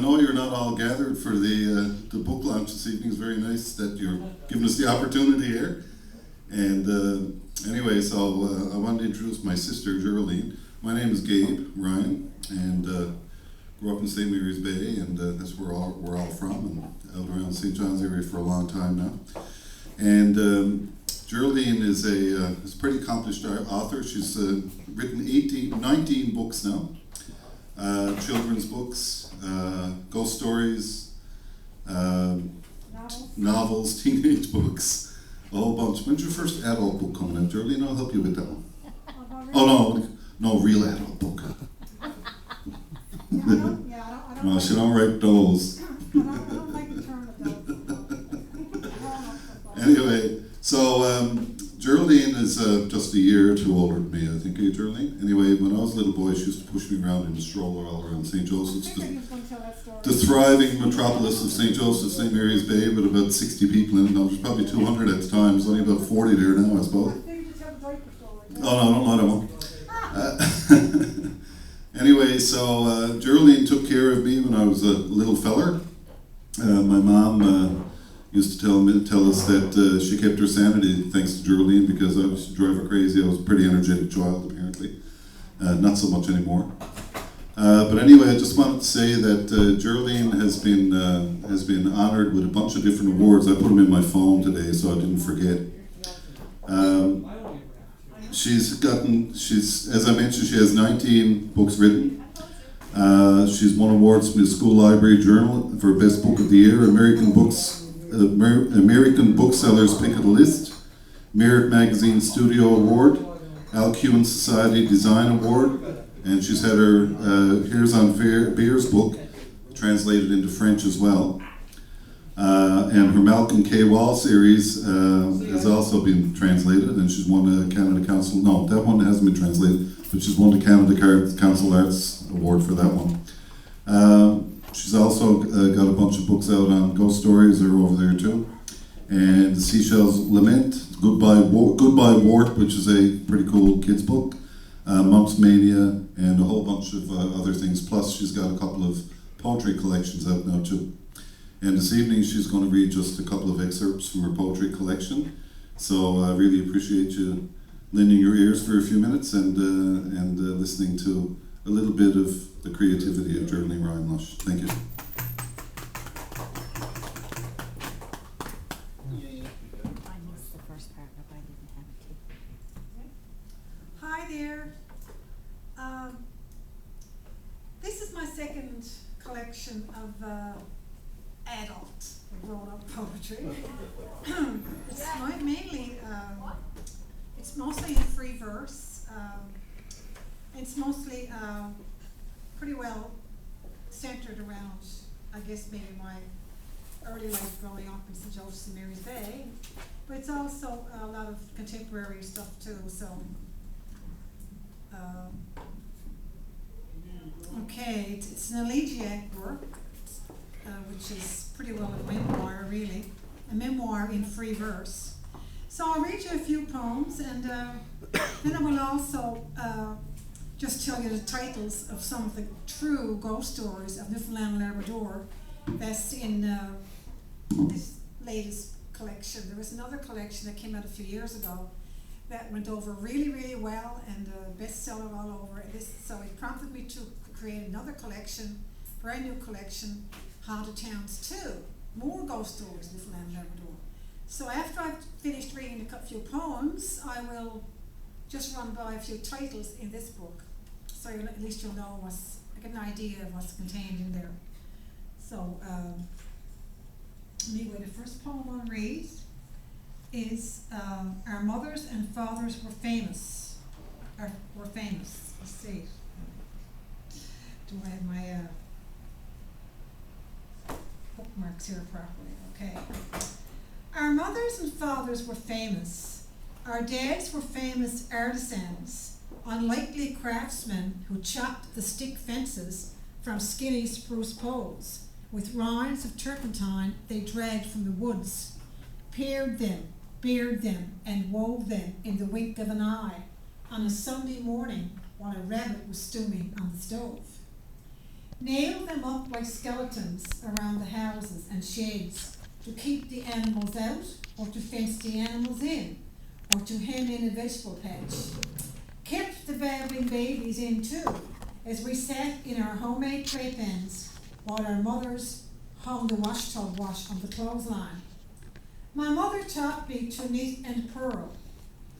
I know you're not all gathered for the book launch this evening. It's very nice that you're giving us the opportunity here. And anyway, so I wanted to introduce my sister, Geraldine. My name is Gabe Ryan, and grew up in St. Mary's Bay, and that's where we're all from, and out around St. John's area for a long time now. And Geraldine is a pretty accomplished author. She's written 19 books now. Children's books, ghost stories, novels, teenage books, a whole bunch. When's your first adult book coming out, Geraldine? I'll help you with that one. Oh no, real adult book. No, she don't write those. I don't like the term adult. Anyway, so Geraldine is just a year or two older than me, I think, Geraldine? Anyway, when I was a little boy, she used to push me around in the stroller all around St. Joseph's, the thriving metropolis of St. Joseph's, St. Mary's Bay, with about 60 people in it. Now, there's probably 200 at the time. There's only about 40 there now, I suppose. Oh, no, I don't know that one. Anyway, so Geraldine took care of me when I was a little feller. My mom used to tell us that she kept her sanity thanks to Geraldine, because I used to drive her crazy. I was a pretty energetic child, apparently. Not so much anymore. But anyway, I just wanted to say that Geraldine has been honored with a bunch of different awards. I put them in my phone today so I didn't forget. As I mentioned, she has 19 books written. She's won awards from the School Library Journal for Best Book of the Year, American Booksellers Pick of the List, Merit Magazine Studio Award, Alcuin Society Design Award, and she's had her Here's on Beer's book translated into French as well. And her Malcolm K. Wall series has also been translated, and she's won the Canada Council. No, that one hasn't been translated, but she's won the Canada Council Arts Award for that one. She's also got a bunch of books out on ghost stories. They're over there too. And The Seashells Lament, Goodbye Wart, which is a pretty cool kids book, Mumps Mania, and a whole bunch of other things. Plus, she's got a couple of poetry collections out now too. And this evening, she's going to read just a couple of excerpts from her poetry collection. So I really appreciate you lending your ears for a few minutes and listening to a little bit of the creativity of Geraldine Ryan Lush. Thank you. I missed the first part, but I didn't have it. Hi there. This is my second collection of adult grown-up poetry. It's mostly in free verse. It's mostly pretty well centered around, I guess, maybe my early life growing up in St. Joseph's and Mary's Bay. But it's also a lot of contemporary stuff too. So, okay, it's an elegiac work, which is pretty well a memoir, really, a memoir in free verse. So I'll read you a few poems, and then I will also just tell you the titles of some of the true ghost stories of Newfoundland and Labrador that's in this latest collection. There was another collection that came out a few years ago that went over really, really well, and a bestseller all over. So it prompted me to create another collection, brand new collection, Haunted Towns 2, more ghost stories in Newfoundland and Labrador. So after I've finished reading a few poems, I will just run by a few titles in this book, so at least you'll know get an idea of what's contained in there. So anyway, the first poem I'll read is Our Mothers and Fathers Were Famous. Let's see. Do I have my bookmarks here properly? Okay. Our mothers and fathers were famous. Our dads were famous artisans, unlikely craftsmen who chopped the stick fences from skinny spruce poles. With rinds of turpentine they dragged from the woods, pared them, bared them, and wove them in the wink of an eye on a Sunday morning while a rabbit was stewing on the stove. nailed them up like skeletons around the houses and sheds to keep the animals out or to fence the animals in or to hem in a vegetable patch. Kept the babbling babies in too, as we sat in our homemade playpens while our mothers hung the washtub wash on the clothesline. My mother taught me to knit and purl.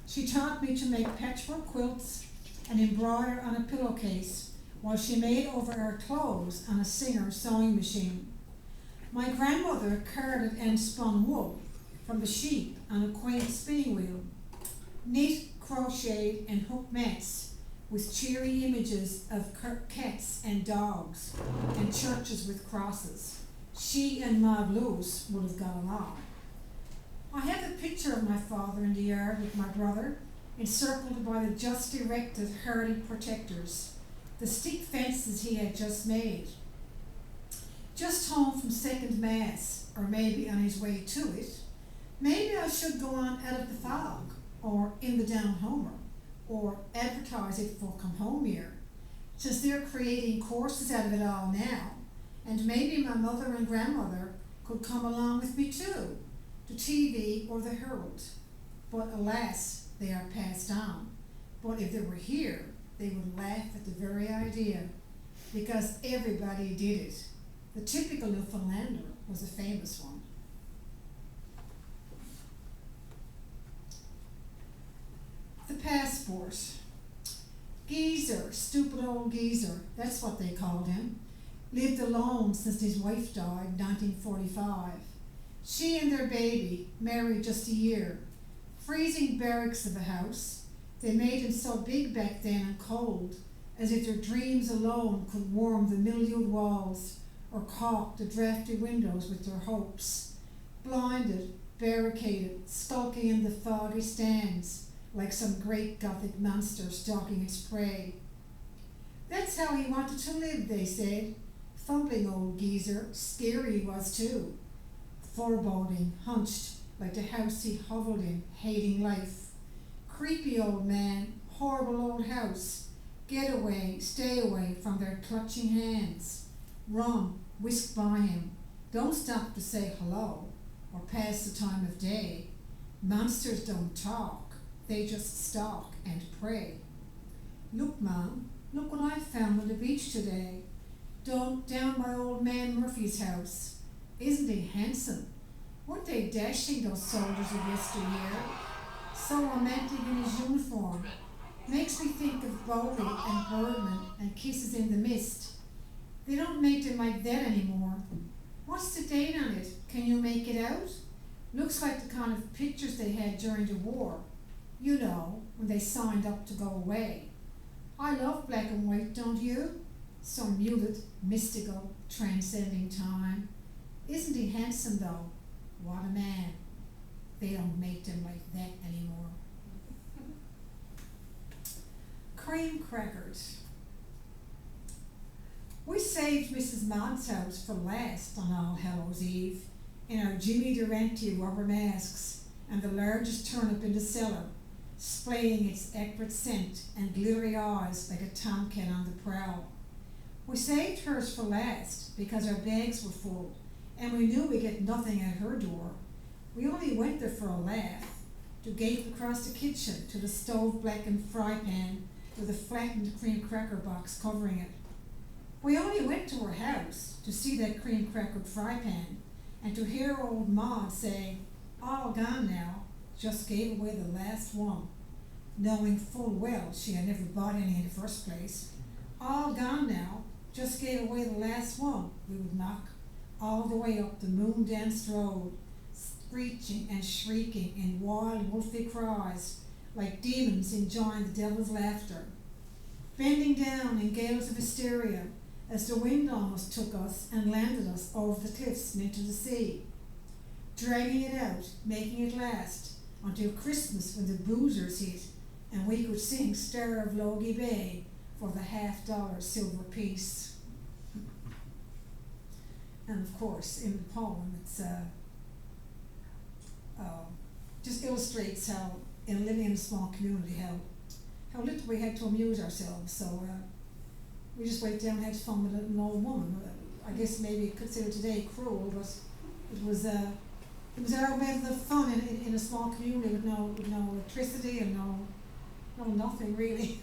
She taught me to make patchwork quilts and embroider on a pillowcase while she made over our clothes on a Singer sewing machine. My grandmother carded and spun wool from the sheep on a quaint spinning wheel, knit, crocheted and hooked mats with cheery images of cats and dogs and churches with crosses. She and Maud Lewis would have got along. I have a picture of my father in the yard with my brother, encircled by the just erected hardy protectors, the stick fences he had just made. Just home from second mass, or maybe on his way to it, maybe I should go on Out of the Fog, or In the Down Homer, or advertise it for Come Home Year, since they're creating courses out of it all now, and maybe my mother and grandmother could come along with me too, to TV or the Herald. But alas, they are passed on. But if they were here, they would laugh at the very idea, because everybody did it. The typical Newfoundlander was a famous one. The passport. Geezer, stupid old geezer, that's what they called him. Lived alone since his wife died in 1945. She and their baby, married just a year. Freezing barracks of a house. They made him so big back then and cold, as if their dreams alone could warm the mildewed walls or caulk the drafty windows with their hopes. Blinded, barricaded, skulking in the foggy stands, like some great Gothic monster stalking its prey. That's how he wanted to live, they said. Fumbling old geezer, scary he was too. Foreboding, hunched, like the house he hoveled in, hating life. Creepy old man, horrible old house. Get away, stay away from their clutching hands. Run, whisk by him. Don't stop to say hello or pass the time of day. Monsters don't talk, they just stalk and prey. Look, Mom, look what I found on the beach today. Down by old man Murphy's house. Isn't he handsome? Weren't they dashing, those soldiers of yesteryear? So romantic in his uniform. Makes me think of Bowie and Birdman and Kisses in the Mist. They don't make them like that anymore. What's the date on it? Can you make it out? Looks like the kind of pictures they had during the war. You know, when they signed up to go away. I love black and white, don't you? So muted, mystical, transcending time. Isn't he handsome though? What a man. They don't make them like that anymore. Cream crackers. We saved Mrs. Maud's house for last on All Hallows Eve in our Jimmy Durante rubber masks and the largest turnip in the cellar, splaying its acrid scent and glittery eyes like a tomcat on the prowl. We saved hers for last because our bags were full and we knew we'd get nothing at her door. We only went there for a laugh, to gape across the kitchen to the stove-blackened fry pan with a flattened cream cracker box covering it. We only went to her house to see that cream crackered fry pan and to hear old Maud say, "All gone now, just gave away the last one," knowing full well she had never bought any in the first place. "All gone now, just gave away the last one," we would knock, all the way up the moon-danced road, screeching and shrieking in wild wolfy cries, like demons enjoying the devil's laughter. Bending down in gales of hysteria, as the wind almost took us and landed us over the cliffs and into the sea. Dragging it out, making it last, until Christmas when the boozers hit, and we could sing Star of Logie Bay for the $50 silver piece. And of course, in the poem, it's just illustrates how, in living in a small community, how little we had to amuse ourselves. So we just went down and had fun with an old woman. I guess maybe considered today cruel, but it was our method of fun in a small community with no electricity and no nothing really.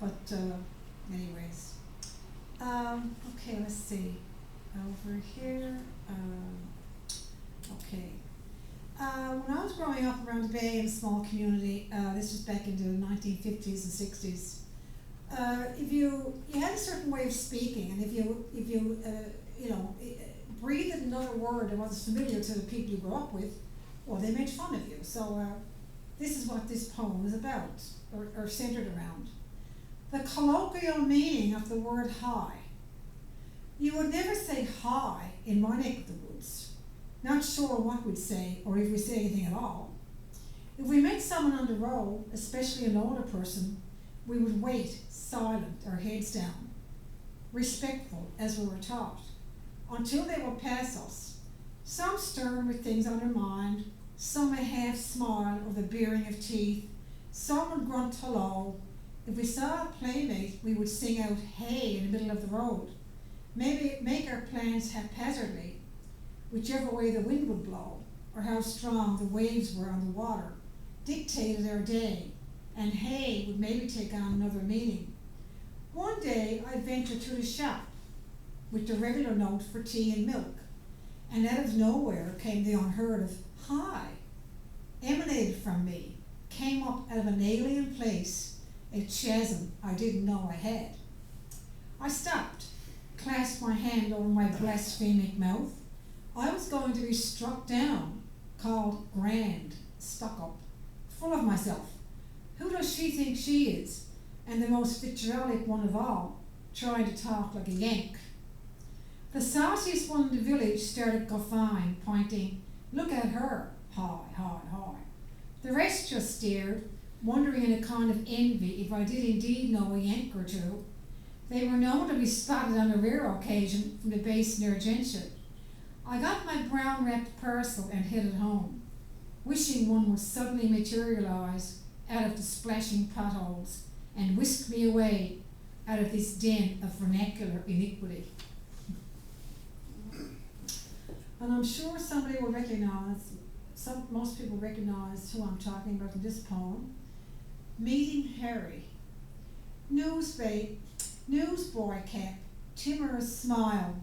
But anyways, okay, let's see over here. Okay. When I was growing up around the Bay in a small community, this was back in the 1950s and 60s. If you had a certain way of speaking, and if you breathed another word that wasn't familiar to the people you grew up with, well, they made fun of you. So this is what this poem is about, or centered around. The colloquial meaning of the word hi. You would never say hi in my neck of the woods. Not sure what we'd say, or if we say anything at all. If we met someone on the road, especially an older person, we would wait, silent, our heads down, respectful as we were taught, until they would pass us, some stern with things on their mind, some a half smile or the baring of teeth, some would grunt hello. If we saw a playmate, we would sing out hey in the middle of the road, maybe make our plans haphazardly, whichever way the wind would blow, or how strong the waves were on the water, dictated our day, and hey would maybe take on another meaning. One day I ventured to the shop with the regular note for tea and milk, and out of nowhere came the unheard of hi, emanated from me, came up out of an alien place, a chasm I didn't know I had. I stopped, clasped my hand over my blasphemic mouth. I was going to be struck down, called grand, stuck up, full of myself. Who does she think she is? And the most vitriolic one of all, trying to talk like a Yank. The sauciest one in the village started guffawing, pointing, look at her, hi, hi, hi. The rest just stared, wondering in a kind of envy if I did indeed know a Yank or two. They were known to be spotted on a rare occasion from the base near Genshin. I got my brown wrapped parcel and headed home, wishing one would suddenly materialize out of the splashing potholes and whisk me away out of this den of vernacular iniquity. And I'm sure somebody will recognize, most people recognize who I'm talking about in this poem. Meeting Harry. Newsboy cap, timorous smile,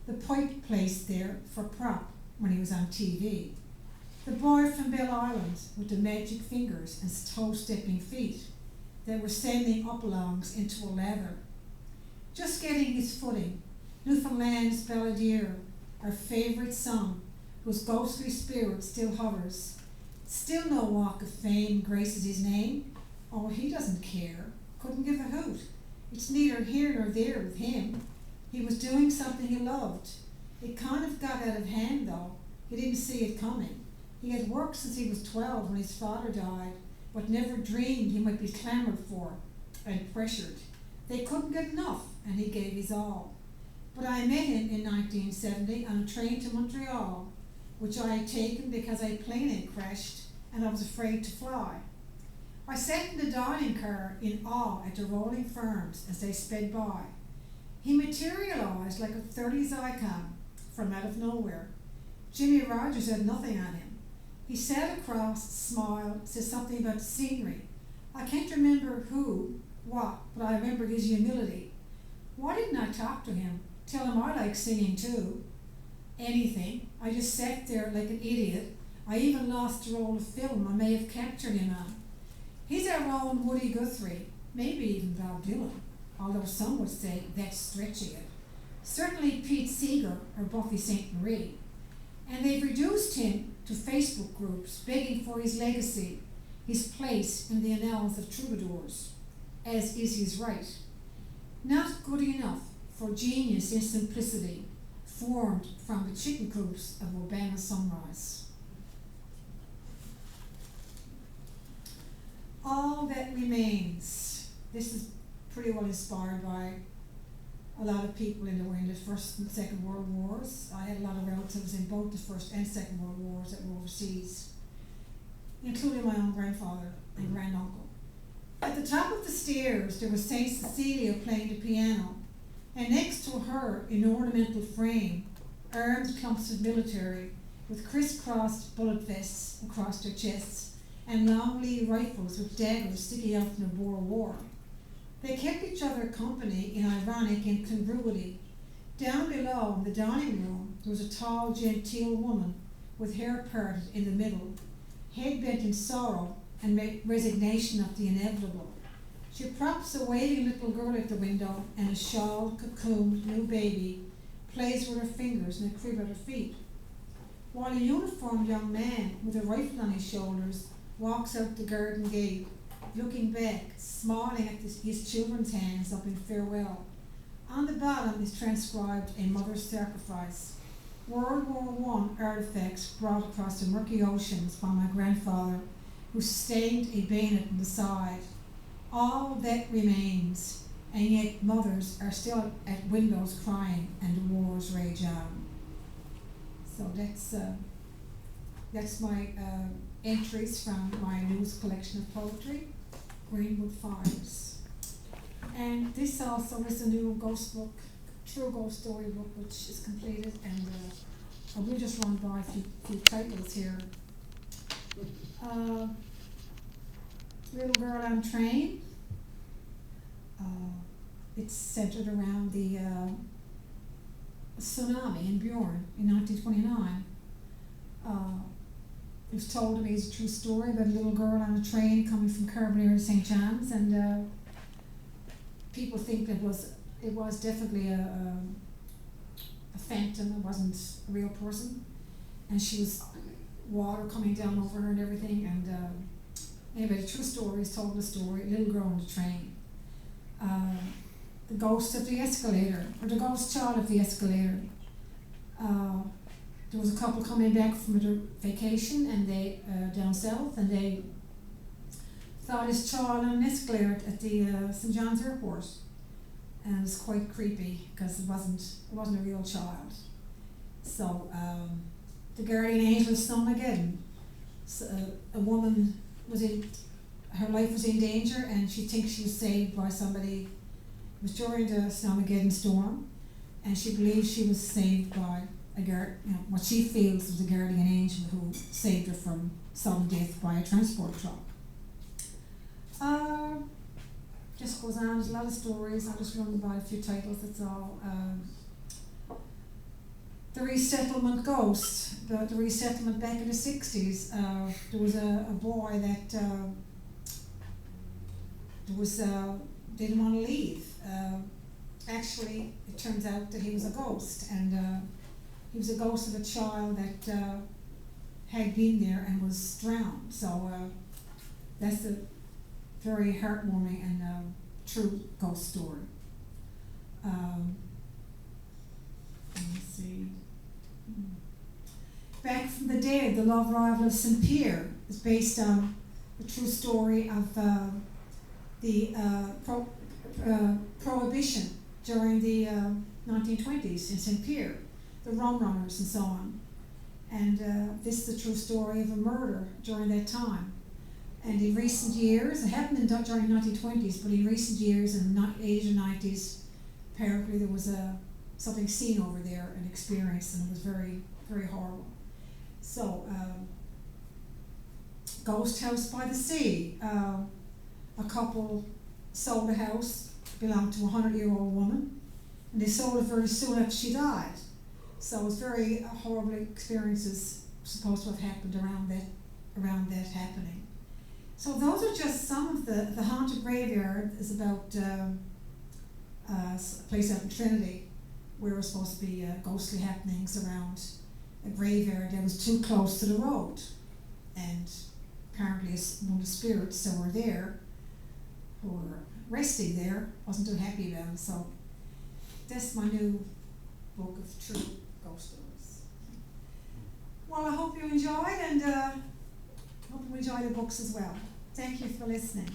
the pipe placed there for prop when he was on TV. The boy from Bell Island with the magic fingers and toe-stepping feet that were sending up-alongs into a lather. Just getting his footing, Newfoundland's Balladeer, our favourite song, whose ghostly spirit still hovers. Still no walk of fame graces his name. Oh, he doesn't care, couldn't give a hoot. It's neither here nor there with him. He was doing something he loved. It kind of got out of hand though. He didn't see it coming. He had worked since he was 12 when his father died, but never dreamed he might be clamoured for and pressured. They couldn't get enough, and he gave his all. But I met him in 1970 on a train to Montreal, which I had taken because a plane had crashed and I was afraid to fly. I sat in the dining car in awe at the rolling ferns as they sped by. He materialized like a 30s icon from out of nowhere. Jimmy Rogers had nothing on him. He sat across, smiled, said something about the scenery. I can't remember who, what, but I remember his humility. Why didn't I talk to him? Tell him I like singing too. Anything. I just sat there like an idiot. I even lost a roll of film I may have captured him on. He's our own Woody Guthrie, maybe even Bob Dylan, although some would say that's stretching it. Certainly Pete Seeger or Buffy St. Marie. And they've reduced him to Facebook groups begging for his legacy, his place in the annals of troubadours, as is his right. Not good enough for genius in simplicity, formed from the chicken coops of Urbana Sunrise. All that remains. This is pretty well inspired by a lot of people in the First and Second World Wars. I had a lot of relatives in both the First and Second World Wars that were overseas, including my own grandfather and granduncle. At the top of the stairs there was Saint Cecilia playing the piano, and next to her, in ornamental frame, armed clumps of military with crisscrossed bullet vests across their chests and long Lee rifles with daggers sticking out from the Boer War. They kept each other company in ironic incongruity. Down below in the dining room there was a tall, genteel woman with hair parted in the middle, head bent in sorrow and resignation of the inevitable. She props a waiting little girl at the window, and a shawled, cocooned new baby plays with her fingers in a crib at her feet, while a uniformed young man with a rifle on his shoulders walks out the garden gate, looking back, smiling at his children's hands up in farewell. On the bottom is transcribed a mother's sacrifice. World War I artifacts brought across the murky oceans by my grandfather, who sustained a bayonet in the side. All that remains, and yet mothers are still at windows crying and the wars rage on. So that's my entries from my newest collection of poetry, Greenwood Fires. And this also is a new ghost book, true ghost story book, which is completed, and I will just run by a few titles here. Little Girl on Train. It's centered around the tsunami in Bjorn in 1929. It was told to me as a true story about a little girl on a train coming from Carbonear to St. John's, and people think that it was definitely a phantom. It wasn't a real person, and she was water coming down over her and everything. And anyway, the true story is told the story. A little girl on the train. The ghost of the escalator, or the ghost child of the escalator. There was a couple coming back from their vacation, and they down south, and they thought his child on an escalator at the St. John's Airport, and it was quite creepy because it wasn't a real child. So the guardian angel of Snowmageddon. So, a woman her life was in danger, and she thinks she was saved by somebody. It was during the Snowmageddon storm, and she believes she was saved by what she feels was a guardian angel who saved her from sudden death by a transport truck. Just goes on. There's a lot of stories. I'll just run by a few titles. That's all. The resettlement ghost. The resettlement back in the 60s. There was a boy that didn't want to leave. Actually, it turns out that he was a ghost, and he was a ghost of a child that had been there and was drowned. So that's a very heartwarming and true ghost story. Let me see. Back from the Dead, the love rival of St. Pierre is based on the true story of the prohibition during the 1920s in St. Pierre, the rum runners and so on. And this is the true story of a murder during that time. And in recent years, it happened during the 1920s, but in recent years, in the 80s and 90s, apparently there was something seen over there and experienced, and it was very, very horrible. So, Ghost House by the Sea. A couple sold a house, belonged to a 100-year-old woman, and they sold it very soon after she died. So it was very horrible experiences supposed to have happened around that happening. So those are just some of the Haunted Graveyard is about a place out in Trinity where there was supposed to be ghostly happenings around a graveyard that was too close to the road, and apparently one of the spirits that were there, who were resting there, wasn't too happy about it. So that's my new book of true ghost stories. Well, I hope you enjoyed, and hope you enjoy the books as well. Thank you for listening.